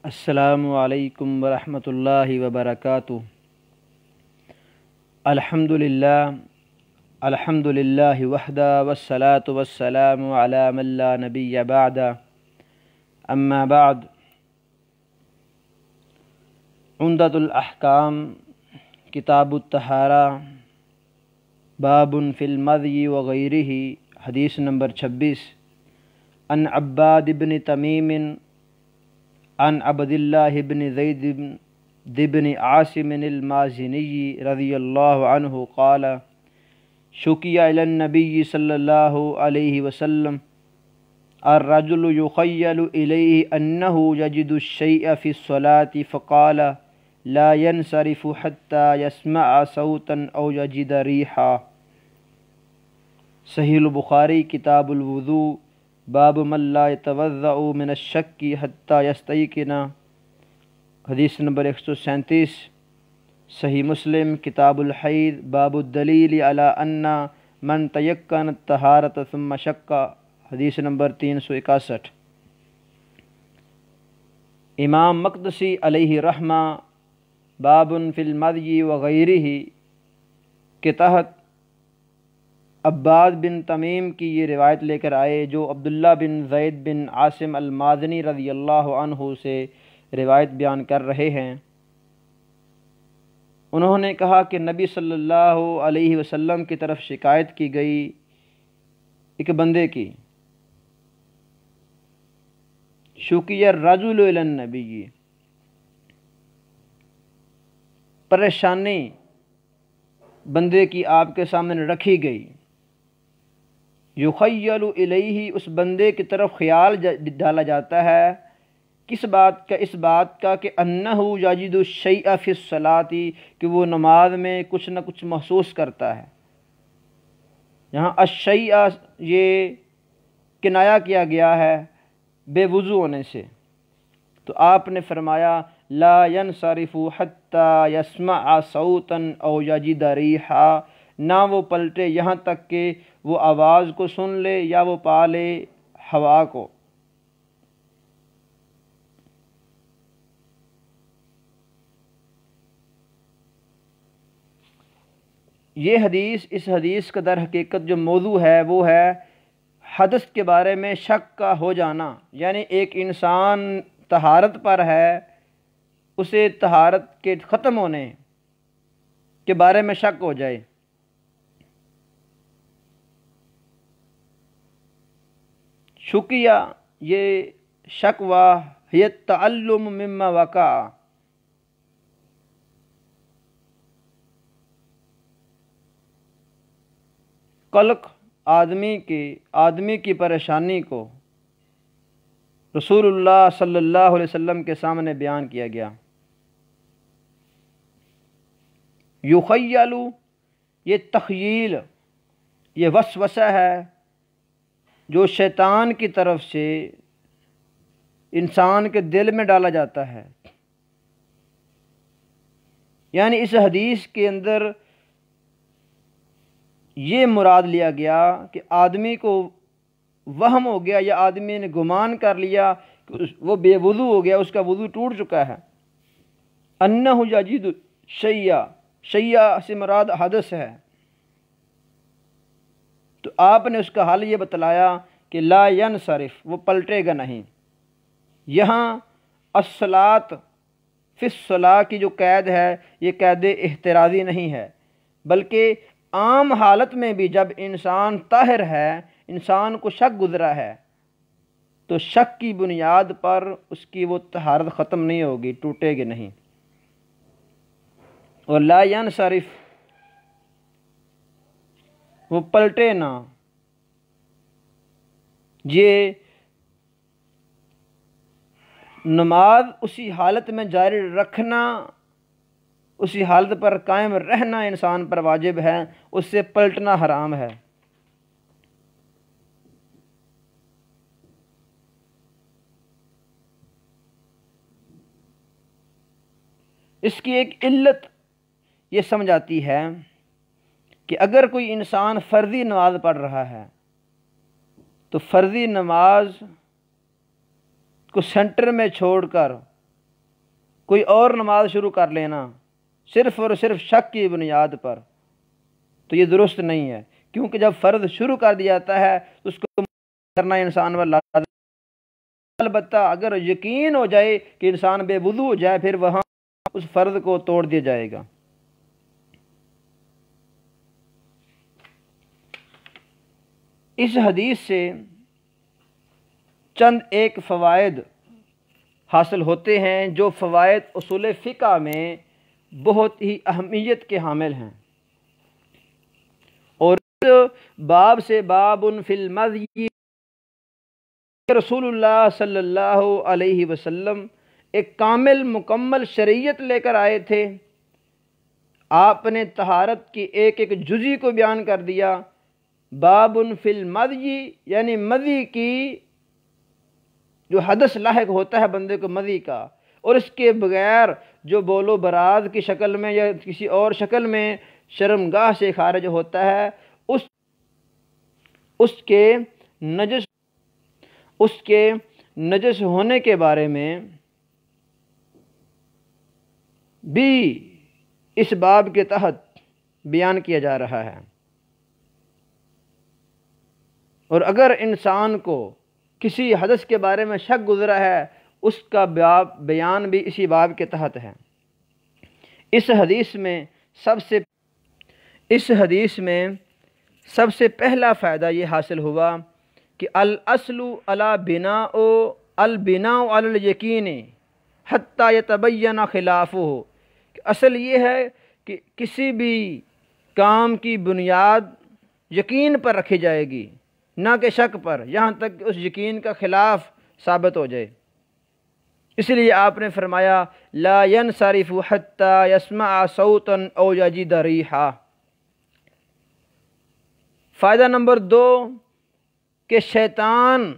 السلام علیکم ورحمۃ اللہ وبرکاتہ۔ الحمد للہ وحدہ والصلاة والسلام علی من لا نبی بعد، اما بعد۔ عمدۃ الاحکام کتاب الطہارہ، باب فی المذی وغیرہ، حدیث نمبر 26۔ عن عباد بن تمیم عن عبد اللہ بن زید بن عاصم المازنی رضی اللہ عنہ قال شکی الی النبی صلی اللہ علیہ وسلم الرجل یخیل الیہ انہ یجد الشیء فی الصلاة فقال لا ينصرف حتى يسمع صوتا او یجد ریحا۔ صحیح البخاری کتاب الوضوء، باب من لا يتوضأ من الشک حتى يستيقن، حدیث نمبر 137۔ صحیح مسلم کتاب الحیض، باب الدلیل علی ان من تیقن الطہارۃ ثم شک، حدیث نمبر 361۔ امام مقدسی علیہ رحمہ باب فی المذی وغیرہ کے تحت عباد بن تمیم کی یہ روایت لے کر آئے، جو عبداللہ بن زید بن عاصم المازنی رضی اللہ عنہ سے روایت بیان کر رہے ہیں۔ انہوں نے کہا کہ نبی صلی اللہ علیہ وسلم کی طرف شکایت کی گئی ایک بندے کی، شکی الرجل الی النبی، پریشانی بندے کی آپ کے سامنے رکھی گئی۔ یخیل الیہ، اس بندے کی طرف خیال ڈالا جاتا ہے، کس بات کا؟ اس بات کا کہ انہ یجد الشیء فی الصلاۃ، کہ وہ نماز میں کچھ نہ کچھ محسوس کرتا ہے۔ یہاں الشیء یہ کنایا کیا گیا ہے بے وضو ہونے سے، تو آپ نے فرمایا لا ينصرف حتى يسمع صوتا او یجد ریحا، نہ وہ پلٹے یہاں تک کہ وہ آواز کو سن لے یا وہ پا لے ہوا کو۔ یہ حدیث، اس حدیث کا در حقیقت جو موضوع ہے وہ ہے حدث کے بارے میں شک کا ہو جانا، یعنی ایک انسان طہارت پر ہے، اسے طہارت کے ختم ہونے کے بارے میں شک ہو جائے۔ شکیہ یہ شکوہ ہے تعلم مما وقع، قلق آدمی کی پریشانی کو رسول اللہ صلی اللہ علیہ وسلم کے سامنے بیان کیا گیا۔ یخیل یہ تخیل، یہ وسوسہ ہے جو شیطان کی طرف سے انسان کے دل میں ڈالا جاتا ہے۔ یعنی اس حدیث کے اندر یہ مراد لیا گیا کہ آدمی کو وہم ہو گیا یا آدمی نے گمان کر لیا کہ وہ بے وضو ہو گیا، اس کا وضو ٹوٹ چکا ہے۔ انہ یجد شیء سے مراد حدث ہے، تو آپ نے اس کا حل یہ بتلایا کہ لا ینصرف، وہ پلٹے گا نہیں۔ یہاں الصلاۃ فی الصلاۃ کی جو قید ہے یہ قید احترازی نہیں ہے، بلکہ عام حالت میں بھی جب انسان طاہر ہے، انسان کو شک گزرا ہے، تو شک کی بنیاد پر اس کی وہ طہارت ختم نہیں ہوگی، ٹوٹے گی نہیں۔ اور لا ینصرف، وہ پلٹے نہ، یہ نماز اسی حالت میں جاری رکھنا، اسی حالت پر قائم رہنا انسان پر واجب ہے، اس سے پلٹنا حرام ہے۔ اس کی ایک علت یہ سمجھ آتی ہے کہ اگر کوئی انسان فرضی نماز پڑھ رہا ہے تو فرضی نماز کو سینٹر میں چھوڑ کر کوئی اور نماز شروع کر لینا صرف اور صرف شک کی بنیاد پر، تو یہ درست نہیں ہے، کیونکہ جب فرض شروع کر دیا جاتا ہے تو اس کو کرنا انسان پر لازم۔ البتہ اگر یقین ہو جائے کہ انسان بے وضو ہو جائے، پھر وہاں اس فرض کو توڑ دیا جائے گا۔ اس حدیث سے چند ایک فوائد حاصل ہوتے ہیں، جو فوائد اصول فقہ میں بہت ہی اہمیت کے حامل ہیں، اور باب سے باب فی المذی رسول اللہ صلی اللہ علیہ وسلم ایک کامل مکمل شریعت لے کر آئے تھے۔ آپ نے طہارت کی ایک ایک جزی کو بیان کر دیا۔ باب فی المذی یعنی مذی کی جو حدث لاحق ہوتا ہے بندے کو مذی کا، اور اس کے بغیر جو بول و براز کی شکل میں یا کسی اور شکل میں شرمگاہ سے خارج ہوتا ہے، اس کے نجس ہونے کے بارے میں بھی اس باب کے تحت بیان کیا جا رہا ہے۔ اور اگر انسان کو کسی حدث کے بارے میں شک گزرا ہے، اس کا بیان بھی اسی باب کے تحت ہے۔ اس حدیث میں سب سے پہلا فائدہ یہ حاصل ہوا کہ الاصل علی البناء علی الیقین حتی یتبین خلافہ، کہ اصل یہ ہے کہ کسی بھی کام کی بنیاد یقین پر رکھی جائے گی، نہ کہ شک پر، یہاں تک کہ اس یقین کا خلاف ثابت ہو جائے۔ اس لیے آپ نے فرمایا لا ينصرف حتی يسمع صوتا او یجد ریحا۔ فائدہ نمبر 2 کہ شیطان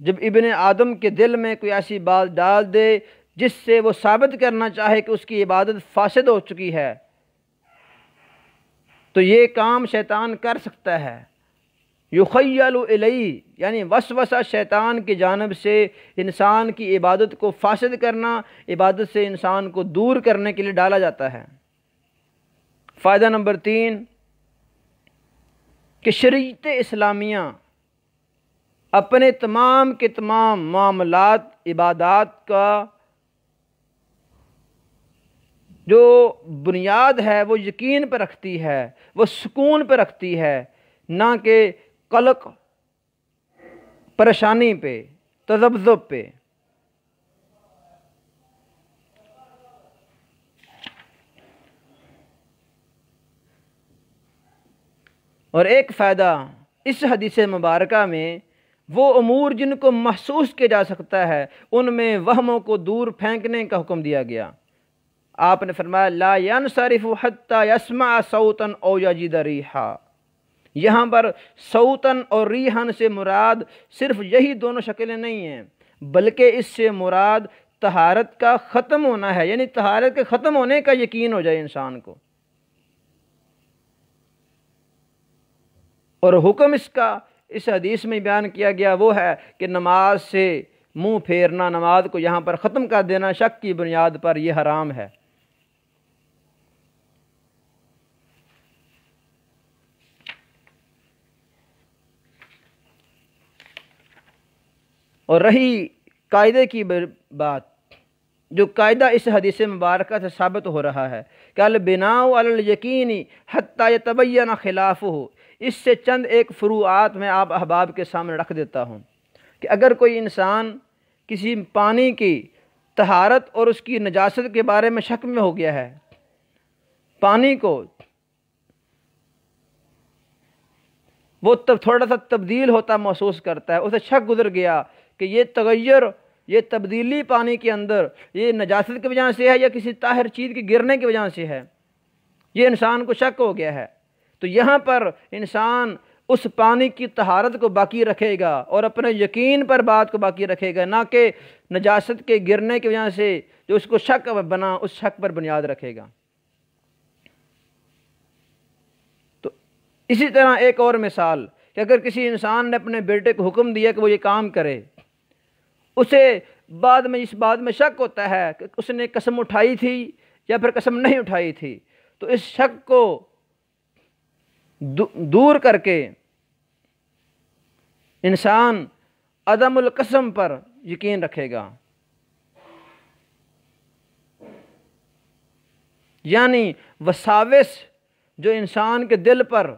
جب ابن آدم کے دل میں کوئی ایسی بات ڈال دے جس سے وہ ثابت کرنا چاہے کہ اس کی عبادت فاسد ہو چکی ہے، تو یہ کام شیطان کر سکتا ہے۔ یخیل الیہ یعنی وسوسہ شیطان کی جانب سے انسان کی عبادت کو فاسد کرنا، عبادت سے انسان کو دور کرنے کے لیے ڈالا جاتا ہے۔ فائدہ نمبر 3 کہ شریعت اسلامیہ اپنے تمام کے تمام معاملات عبادات کا جو بنیاد ہے وہ یقین پہ رکھتی ہے، وہ سکون پہ رکھتی ہے، نہ کہ قلق، پریشانی پہ، تذبذب پہ۔ اور ایک فائدہ اس حدیث مبارکہ میں وہ امور جن کو محسوس کیا جا سکتا ہے، ان میں وہموں کو دور پھینکنے کا حکم دیا گیا۔ آپ نے فرمایا لا ينصرف حتی يسمع صوتا او یجد ریحا۔ یہاں پر صوتاً اور ریحاً سے مراد صرف یہی دونوں شکلیں نہیں ہیں، بلکہ اس سے مراد طہارت کا ختم ہونا ہے، یعنی طہارت کے ختم ہونے کا یقین ہو جائے انسان کو۔ اور حکم اس کا اس حدیث میں بیان کیا گیا وہ ہے کہ نماز سے منہ پھیرنا، نماز کو یہاں پر ختم کر دینا شک کی بنیاد پر، یہ حرام ہے۔ اور رہی قاعدے کی بات، جو قاعدہ اس حدیث مبارکہ سے ثابت ہو رہا ہے کہ البناء علی الیقین حتی یتبین خلافہ، اس سے چند ایک فروعات میں آپ احباب کے سامنے رکھ دیتا ہوں کہ اگر کوئی انسان کسی پانی کی طہارت اور اس کی نجاست کے بارے میں شک میں ہو گیا ہے، پانی کو وہ تب تھوڑا سا تبدیل ہوتا محسوس کرتا ہے، اسے شک گزر گیا کہ یہ تغیر، یہ تبدیلی پانی کے اندر یہ نجاست کی وجہ سے ہے یا کسی طاہر چیز کے گرنے کی وجہ سے ہے، یہ انسان کو شک ہو گیا ہے، تو یہاں پر انسان اس پانی کی طہارت کو باقی رکھے گا اور اپنے یقین پر بات کو باقی رکھے گا، نہ کہ نجاست کے گرنے کی وجہ سے جو اس کو شک بنا اس شک پر بنیاد رکھے گا۔ تو اسی طرح ایک اور مثال کہ اگر کسی انسان نے اپنے بیٹے کو حکم دیا کہ وہ یہ کام کرے، اسے بعد میں اس بات میں شک ہوتا ہے کہ اس نے قسم اٹھائی تھی یا پھر قسم نہیں اٹھائی تھی، تو اس شک کو دور کر کے انسان عدم القسم پر یقین رکھے گا، یعنی وساوس جو انسان کے دل پر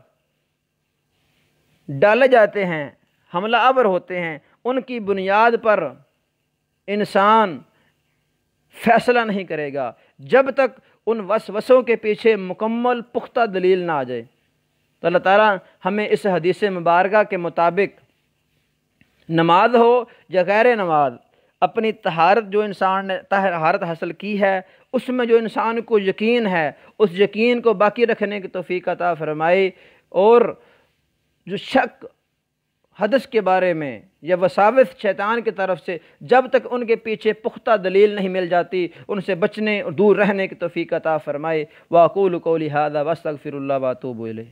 ڈالے جاتے ہیں، حملہ آور ہوتے ہیں، ان کی بنیاد پر انسان فیصلہ نہیں کرے گا جب تک ان وسوسوں کے پیچھے مکمل پختہ دلیل نہ آ جائے۔ تو اللہ تعالیٰ ہمیں اس حدیث مبارکہ کے مطابق نماز ہو یا غیر نماز، اپنی طہارت جو انسان نے طہارت حاصل کی ہے اس میں جو انسان کو یقین ہے اس یقین کو باقی رکھنے کی توفیق عطا فرمائے، اور جو شک حدث کے بارے میں یا وساوس شیطان کی طرف سے جب تک ان کے پیچھے پختہ دلیل نہیں مل جاتی ان سے بچنے اور دور رہنے کی توفیق عطا فرمائے۔ وَأَقُولُ قَوْلِي هَذَا وَأَسْتَغْفِرُ اللَّهَ وَأَتُوبُ إِلَيْهِ۔